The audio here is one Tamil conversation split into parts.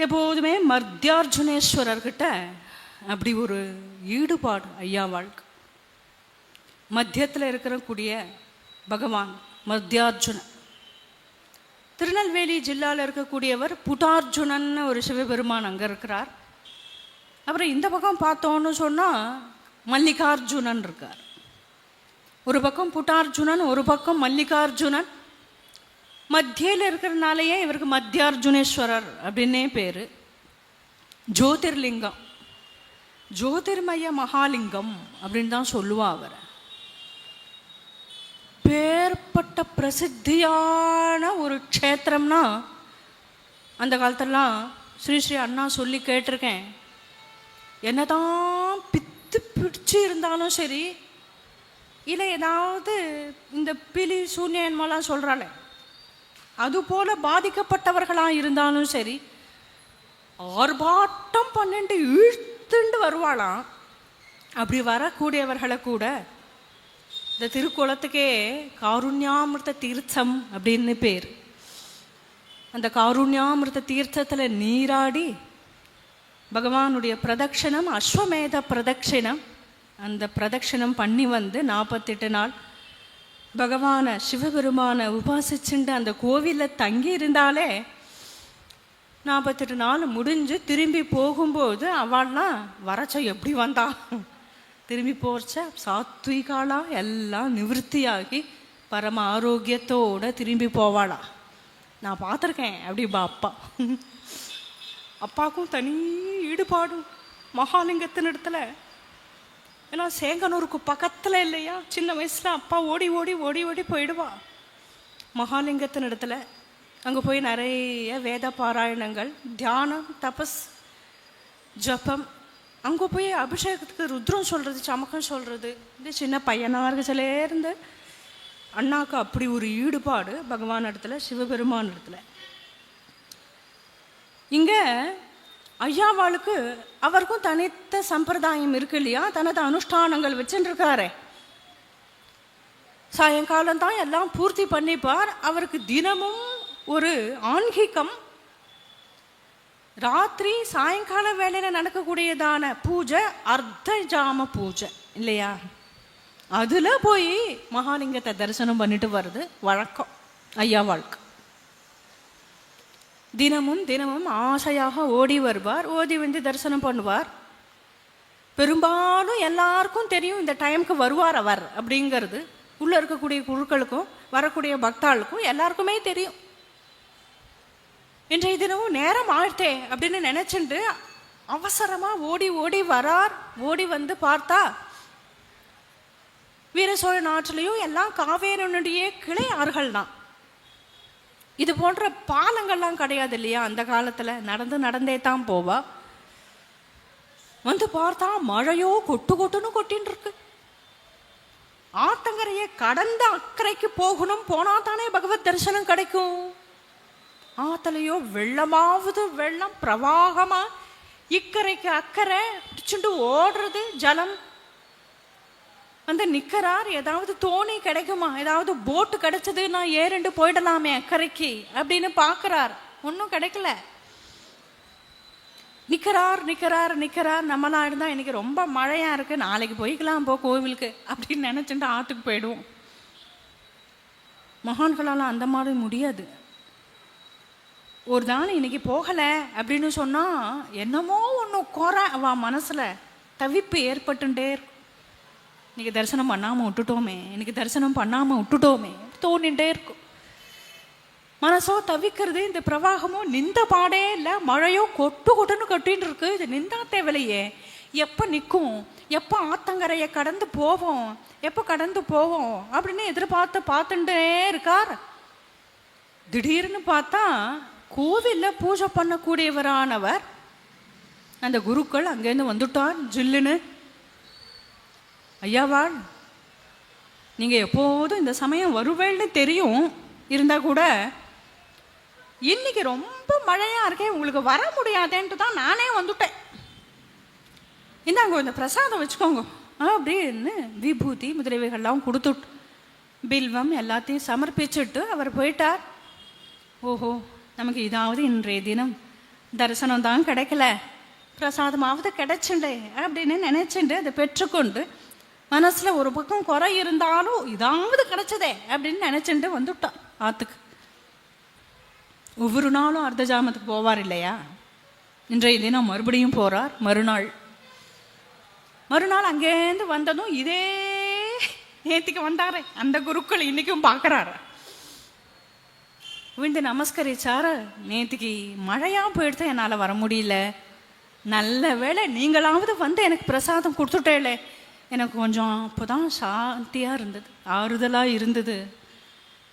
எப்போதுமே மத்தியார்ஜுனேஸ்வரர்கிட்ட அப்படி ஒரு ஈடுபாடு ஐயா வாழ்க்கை. மத்தியத்தில் இருக்கக்கூடிய பகவான் மத்தியார்ஜுனன். திருநெல்வேலி ஜில்லாவில் இருக்கக்கூடியவர் புட்டார்ஜுனன் ஒரு சிவபெருமான் அங்கே இருக்கிறார். அப்புறம் இந்த பக்கம் பார்த்தோன்னு சொன்னால் மல்லிகார்ஜுனன் இருக்கார். ஒரு பக்கம் புட்டார்ஜுனன், ஒரு பக்கம் மல்லிகார்ஜுனன். மத்தியில் இருக்கிறனாலேயே இவருக்கு மத்தியார்ஜுனேஸ்வரர் அப்படின்னே பேர். ஜோதிர்லிங்கம், ஜோதிர்மய மகாலிங்கம் அப்படின்னு தான் சொல்லுவா அவரை. பேர்பட்ட பிரசித்தியான ஒரு க்ஷேத்திரம்னா அந்த காலத்திலலாம் ஸ்ரீ ஸ்ரீ அண்ணா சொல்லி கேட்டிருக்கேன். என்னதான் பித்து பிடிச்சி இருந்தாலும் சரி, இல்லை ஏதாவது இந்த பிலி சூன்யன்மாலாம் சொல்கிறாளே அதுபோல் பாதிக்கப்பட்டவர்களாக இருந்தாலும் சரி, ஆர்ப்பாட்டம் பண்ணிட்டு இழுத்துண்டு வருவாளாம். அப்படி வரக்கூடியவர்களை கூட இந்த திருக்குளத்துக்கே காருண்யாமிர்த தீர்த்தம் அப்படின்னு பேர். அந்த காருண்யாமிர்த தீர்த்தத்தில் நீராடி பகவானுடைய பிரதட்சணம், அஸ்வமேத பிரதட்சிணம், அந்த பிரதட்சிணம் பண்ணி வந்து 48 நாள் பகவானை சிவபெருமானை உபாசிச்சுண்டு அந்த கோவிலில் தங்கி இருந்தாலே 48 நாள் முடிஞ்சு திரும்பி போகும்போது அவள்லாம் வரச்ச எப்படி வந்தா, திரும்பி போச்ச சாத்விகாலா எல்லாம் நிவர்த்தியாகி பரம ஆரோக்கியத்தோடு திரும்பி போவாளா. நான் பார்த்துருக்கேன். அப்படிப்பா அப்பாவுக்கும் தனி ஈடுபாடும் மகாலிங்கத்தின் இடத்துல. ஏன்னா சேங்கனூருக்கு பக்கத்தில் இல்லையா, சின்ன வயசில் அப்பா ஓடி ஓடி ஓடி ஓடி போயிடுவா மகாலிங்கத்தின் இடத்துல. அங்கே போய் நிறைய வேத பாராயணங்கள், தியானம், தபஸ், ஜபம். அங்கே போய் அபிஷேகத்துக்கு ருத்ரம் சொல்கிறது, சமக்கம் சொல்கிறது. இந்த சின்ன பையனாக இருக்கச்சிலேருந்து அண்ணாவுக்கு அப்படி ஒரு ஈடுபாடு பகவான் இடத்துல, சிவபெருமான் இடத்துல. இங்கே ஐயாவாளுக்கு அவருக்கும் தனித்த சம்பிரதாயம் இருக்கு இல்லையா, தனது அனுஷ்டானங்கள் வச்சுருக்காரே. சாயங்காலம் தான் எல்லாம் பூர்த்தி பண்ணிப்பார். அவருக்கு தினமும் ஒரு ஆன்மீகம். ராத்திரி சாயங்கால வேலையில் நடக்கக்கூடியதான பூஜை அர்த்த ஜாம பூஜை இல்லையா, அதில் போய் மகாலிங்கத்தை தரிசனம் பண்ணிட்டு வர்றது வழக்கம் ஐயா வாழ்க்கை. தினமும் தினமும் ஆசையாக ஓடி வருவார், ஓடி வந்து தரிசனம் பண்ணுவார். பெரும்பாலும் எல்லாருக்கும் தெரியும் இந்த டைமுக்கு வருவார் அவர் அப்படிங்கிறது. உள்ளே இருக்கக்கூடிய குழுக்களுக்கும் வரக்கூடிய பக்தாளுக்கும் எல்லாருக்குமே தெரியும். இன்றைய தினமும் நேரம் ஆழ்த்தே அப்படின்னு நினச்சிட்டு அவசரமாக ஓடி ஓடி வரார். ஓடி வந்து பார்த்தா வீர சோழ நாட்டிலையும் எல்லாம் காவேரியினுடைய கிளை ஆறுகள் தான். இது போன்ற பாலங்கள்லாம் கிடையாது இல்லையா அந்த காலத்தில். நடந்தே தான் போவா. வந்து பார்த்தா மழையோ கொட்டு கொட்டுன்னு கொட்டின்னு இருக்கு. ஆத்தங்கரையை கடந்த அக்கறைக்கு போகணும், போனா தானே பகவத் தரிசனம் கிடைக்கும். ஆத்தலையோ வெள்ளமாவது வெள்ளம், பிரவாகமா இக்கரைக்கு அக்கறை பிடிச்சுட்டு ஓடுறது ஜலம். வந்து நிற்கிறார். ஏதாவது தோணி கிடைக்குமா, ஏதாவது போட்டு கிடைச்சதுன்னா ஏறிண்டு போயிடலாமே அக்கறைக்கு அப்படின்னு பார்க்குறார். ஒன்றும் கிடைக்கல. நிற்கிறார் நிற்கிறார் நிற்கிறார். நம்மளாம் இருந்தால் இன்னைக்கு ரொம்ப மழையாக இருக்குது, நாளைக்கு போய்க்கலாம் போ கோவிலுக்கு அப்படின்னு நினச்சிட்டு ஆற்றுக்கு போயிடுவோம். மகான்களால் அந்த மாதிரி முடியாது. ஒரு நாள் இன்னைக்கு போகலை அப்படின்னு சொன்னால் என்னமோ ஒன்று குறை அவன் மனசில் தவிப்பு ஏற்பட்டுட்டே இருக்கும். இன்றைக்கி தரிசனம் பண்ணாமல் விட்டுட்டோமே, இன்றைக்கி தரிசனம் பண்ணாமல் விட்டுட்டோமே தோணிகிட்டே இருக்கும். மனசோ தவிக்கிறது. இந்த பிரவாகமோ நிந்த பாடே இல்லை, மழையோ கொட்டு கொட்டுன்னு கட்டின்னு இருக்கு. இது நிந்தா தேவையில்லையே, எப்போ நிற்கும், எப்போ ஆத்தங்கரையை கடந்து போவோம், எப்போ கடந்து போவோம் அப்படின்னு பார்த்துட்டே இருக்கார். திடீர்னு பார்த்தா கோவிலில் பூஜை பண்ணக்கூடியவரானவர் அந்த குருக்கள் அங்கேருந்து வந்துட்டார். ஜில்லுன்னு, ஐயாவாள் நீங்கள் எப்போதும் இந்த சமயம் வருவேன்னு தெரியும், இருந்தால் கூட இன்னைக்கு ரொம்ப மழையாக இருக்கேன், உங்களுக்கு வர முடியாதேன்ட்டு தான் நானே வந்துட்டேன். இந்தாங்க இந்த பிரசாதம் வச்சுக்கோங்க அப்படின்னு விபூதி முதலியவைகள்லாம் கொடுத்துட்டு பில்வம் எல்லாத்தையும் சமர்ப்பிச்சுட்டு அவர் போயிட்டார். ஓஹோ, நமக்கு இதாவது இன்றைய தினம் தரிசனம் தான் கிடைக்கல, பிரசாதமாவது கிடைச்சுண்டு அப்படின்னு நினைச்சுண்டு அதை பெற்றுக்கொண்டு மனசில் ஒரு பக்கம் குறை இருந்தாலும் இதாவது கிடைச்சதே அப்படின்னு நினச்சிட்டு வந்துட்டான் ஆற்றுக்கு. ஒவ்வொரு நாளும் அர்த்த ஜாமத்துக்கு போவார் இல்லையா? இன்றைய தினம் மறுபடியும் போகிறார். மறுநாள் அங்கேருந்து வந்ததும் இதே நேற்றுக்கு வந்தாரே அந்த குருக்கள் இன்றைக்கும் பார்க்குறாரு. விழுந்து நமஸ்கரிச்சார். நேற்றுக்கு மழையாக போயிடுத்து, என்னால் வர முடியல, நல்ல வேளை நீங்களாவது வந்து எனக்கு பிரசாதம் கொடுத்துட்டேலே, எனக்கு கொஞ்சம் அப்போ தான் சாந்தியாக இருந்தது, ஆறுதலாக இருந்தது.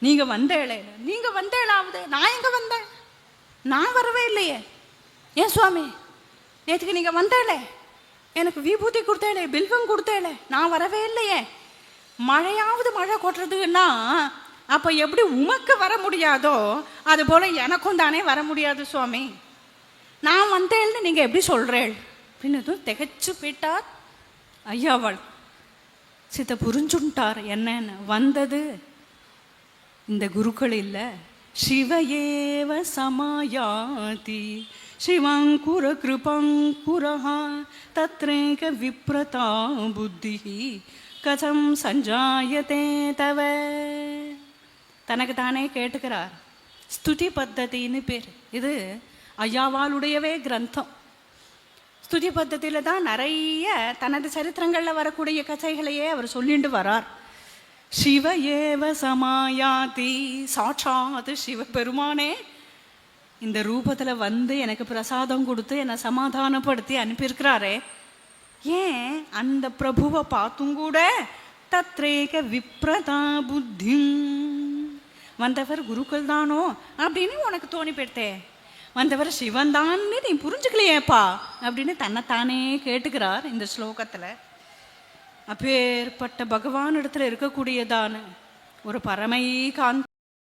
நீங்கள் வந்தேளாவது, நான் எங்கே வந்தேன்? நான் வரவே இல்லையே. ஏன் சுவாமி நேற்றுக்கு நீங்கள் வந்தேளே, எனக்கு விபூதி கொடுத்தேளே, பில்வம் கொடுத்தேளே, நான் வரவே இல்லையே. மழையாவது மழை கொட்டுறதுன்னா அப்போ எப்படி உமக்கு வர முடியாதோ அதுபோல் எனக்கும் தானே வர முடியாது சுவாமி. நான் வந்தேன்னு நீங்கள் எப்படி சொல்கிறேள் அப்படின்னு திகைச்சு போயிட்டார் ஐயாவாள். சித்த புரிஞ்சுட்டார் என்னன்னு. வந்தது இந்த குருக்கள் இல்லை, சிவயேவ சமாயாதி சிவங்குர கிருபங்குரஹா தத்ரேக விப்ரதா புத்தி கதம் சஞ்சாயதே தவ. தனக்கு தானே கேட்டுக்கிறார். ஸ்துதி பத்ததின்னு பேர். இது ஐயாவாளுடையவே கிரந்தம். ஸ்துதி பத்ததியில் தான் நிறைய தனது சரித்திரங்களில் வரக்கூடிய கதைகளையே அவர் சொல்லிட்டு வரார். சிவ ஏவ சமாயாதி, சாட்சாத் சிவபெருமானே இந்த ரூபத்தில் வந்து எனக்கு பிரசாதம் கொடுத்து என்னை சமாதானப்படுத்தி அனுப்பியிருக்கிறாரே. ஏன் அந்த பிரபுவை பார்த்தும் கூட தத்ரேக விப்ரதா புத்தி, வந்தவர் குருக்கள் தானோ அப்படின்னு உனக்கு தோணி போயிட்டே, வந்தவர் சிவன் தான்னு நீ புரிஞ்சுக்கலையேப்பா அப்படின்னு தன்னைத்தானே கேட்டுக்கிறார் இந்த ஸ்லோகத்தில். அப்பேற்பட்ட பகவான் இடத்துல இருக்கக்கூடியதான ஒரு பரமை காந்த